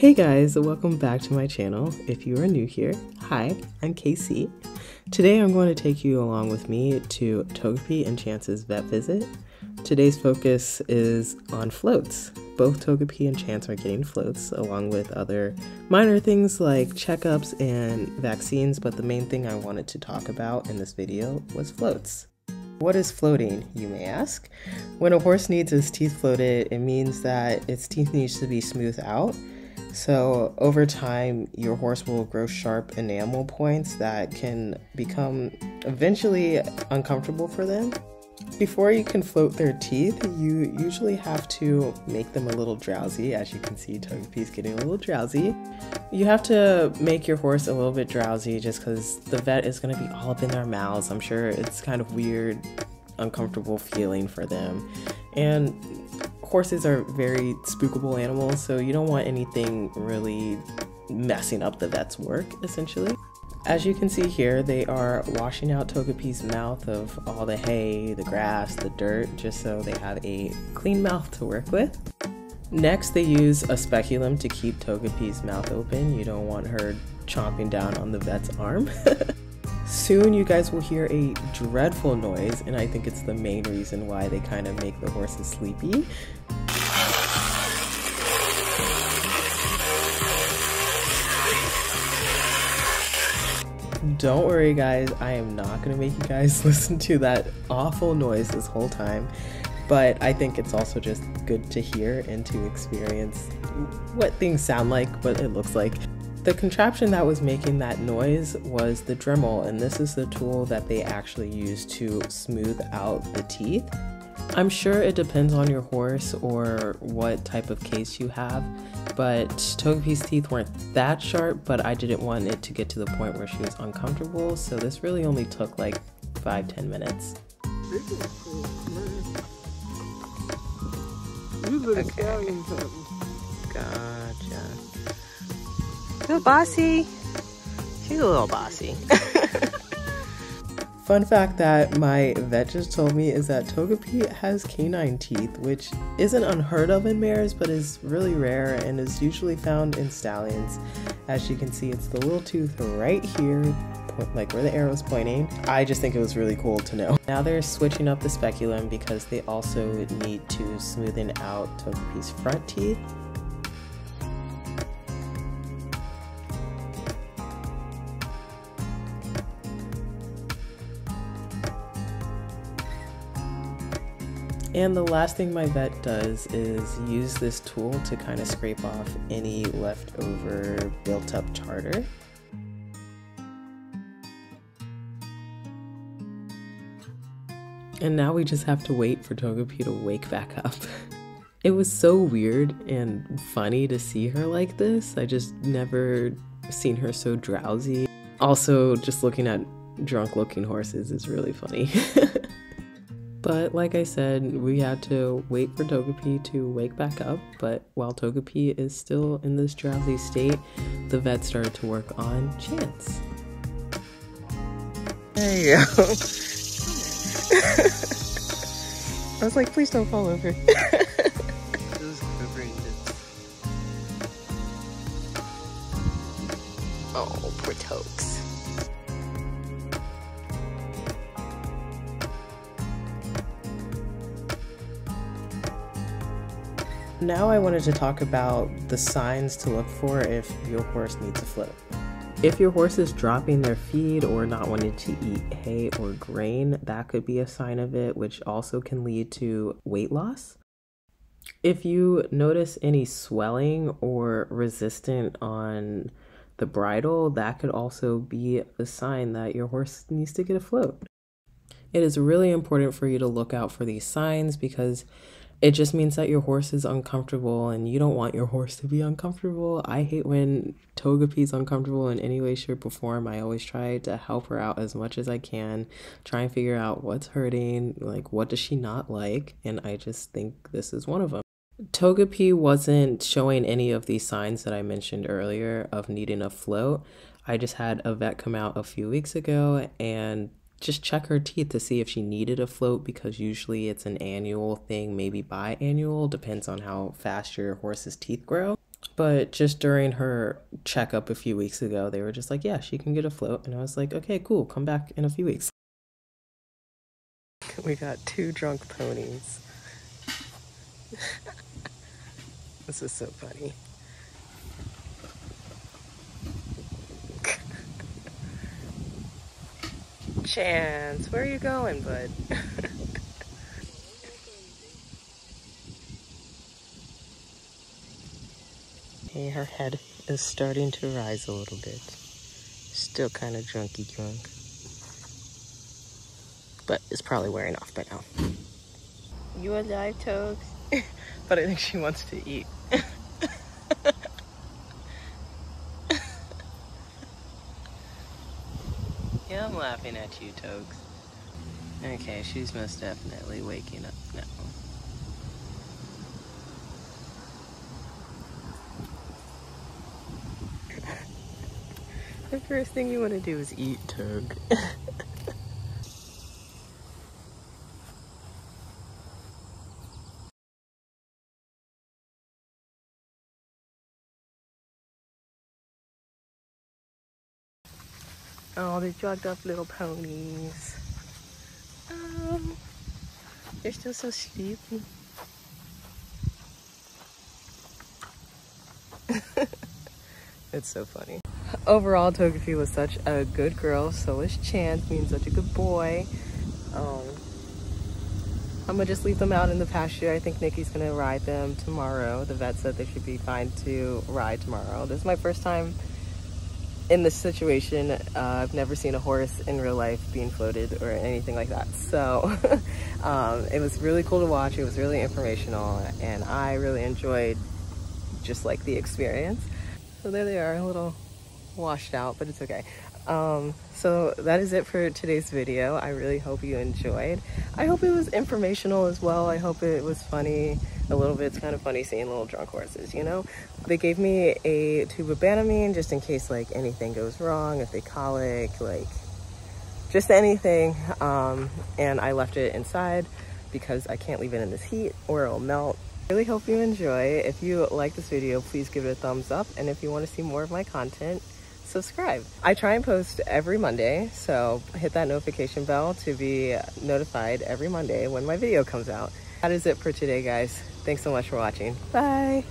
Hey guys, welcome back to my channel. If you are new here, hi, I'm Casey. Today I'm going to take you along with me to Togepi and Chance's vet visit. Today's focus is on floats. Both Togepi and Chance are getting floats, along with other minor things like checkups and vaccines, but the main thing I wanted to talk about in this video was floats. What is floating, you may ask? When a horse needs its teeth floated, it means that its teeth needs to be smoothed out. So over time, your horse will grow sharp enamel points that can become eventually uncomfortable for them. Before you can float their teeth, you usually have to make them a little drowsy. As you can see, Togepi's getting a little drowsy. You have to make your horse a little bit drowsy just because the vet is going to be all up in their mouths. I'm sure it's kind of weird, uncomfortable feeling for them. And horses are very spookable animals, so you don't want anything really messing up the vet's work, essentially. As you can see here, they are washing out Togepi's mouth of all the hay, the grass, the dirt, just so they have a clean mouth to work with. Next, they use a speculum to keep Togepi's mouth open. You don't want her chomping down on the vet's arm. Soon you guys will hear a dreadful noise, and I think it's the main reason why they kind of make the horses sleepy. Don't worry guys, I am not going to make you guys listen to that awful noise this whole time, but I think it's also just good to hear and to experience what things sound like, what it looks like. The contraption that was making that noise was the Dremel, and this is the tool that they actually use to smooth out the teeth. I'm sure it depends on your horse or what type of case you have, but Togepi's teeth weren't that sharp, but I didn't want it to get to the point where she was uncomfortable, so this really only took like 5-10 minutes. Okay. Gotcha. Little bossy. She's a little bossy. Fun fact that my vet just told me is that Togepi has K-9 teeth, which isn't unheard of in mares, but is really rare and is usually found in stallions. As you can see, it's the little tooth right here, like where the arrow's pointing. I just think it was really cool to know. Now they're switching up the speculum because they also need to smoothen out Togepi's front teeth. And the last thing my vet does is use this tool to kind of scrape off any leftover built up tartar. And now we just have to wait for Togepi to wake back up. It was so weird and funny to see her like this. I just never seen her so drowsy. Also, just looking at drunk looking horses is really funny. But like I said, we had to wait for Togepi to wake back up, but while Togepi is still in this drowsy state, the vet started to work on Chance. There you go. I was like, please don't fall over. Oh, poor Tokes. Now I wanted to talk about the signs to look for if your horse needs a float. If your horse is dropping their feed or not wanting to eat hay or grain, that could be a sign of it, which also can lead to weight loss. If you notice any swelling or resistance on the bridle, that could also be a sign that your horse needs to get a float. It is really important for you to look out for these signs because it just means that your horse is uncomfortable and you don't want your horse to be uncomfortable. I hate when Togepi's uncomfortable in any way, shape, or form. I always try to help her out as much as I can, try and figure out what's hurting, like what does she not like, and I just think this is one of them. Togepi wasn't showing any of these signs that I mentioned earlier of needing a float. I just had a vet come out a few weeks ago and just check her teeth to see if she needed a float, because usually it's an annual thing, maybe biannual, depends on how fast your horse's teeth grow. But just during her checkup a few weeks ago, they were just like, yeah, she can get a float. And I was like, okay, cool, come back in a few weeks. We got 2 drunk ponies. This is so funny. Chance, where are you going, bud? Hey, her head is starting to rise a little bit. Still kind of drunk, but it's probably wearing off by now. You alive, Togs? But I think she wants to eat. Yeah, I'm laughing at you, Togs. Okay, she's most definitely waking up now. The first thing you want to do is eat, Tog. Oh, they're drugged up little ponies. They're still so sleepy. It's so funny. Overall, Togepi was such a good girl. So was Chance, being such a good boy. I'm gonna just leave them out in the pasture. I think Nikki's gonna ride them tomorrow. The vet said they should be fine to ride tomorrow. This is my first time in this situation. I've never seen a horse in real life being floated or anything like that. So it was really cool to watch. It was really informational, and I really enjoyed just like the experience. So there they are, a little washed out, but it's okay. So that is it for today's video. I really hope you enjoyed. I hope it was informational as well. I hope it was funny a little bit. It's kind of funny seeing little drunk horses, you know? They gave me a tube of Banamine just in case like anything goes wrong, if they colic, like just anything. And I left it inside because I can't leave it in this heat or it'll melt. I really hope you enjoy. If you like this video, please give it a thumbs up. And if you want to see more of my content, subscribe. I try and post every Monday, so hit that notification bell to be notified every Monday when my video comes out. That is it for today, guys. Thanks so much for watching. Bye.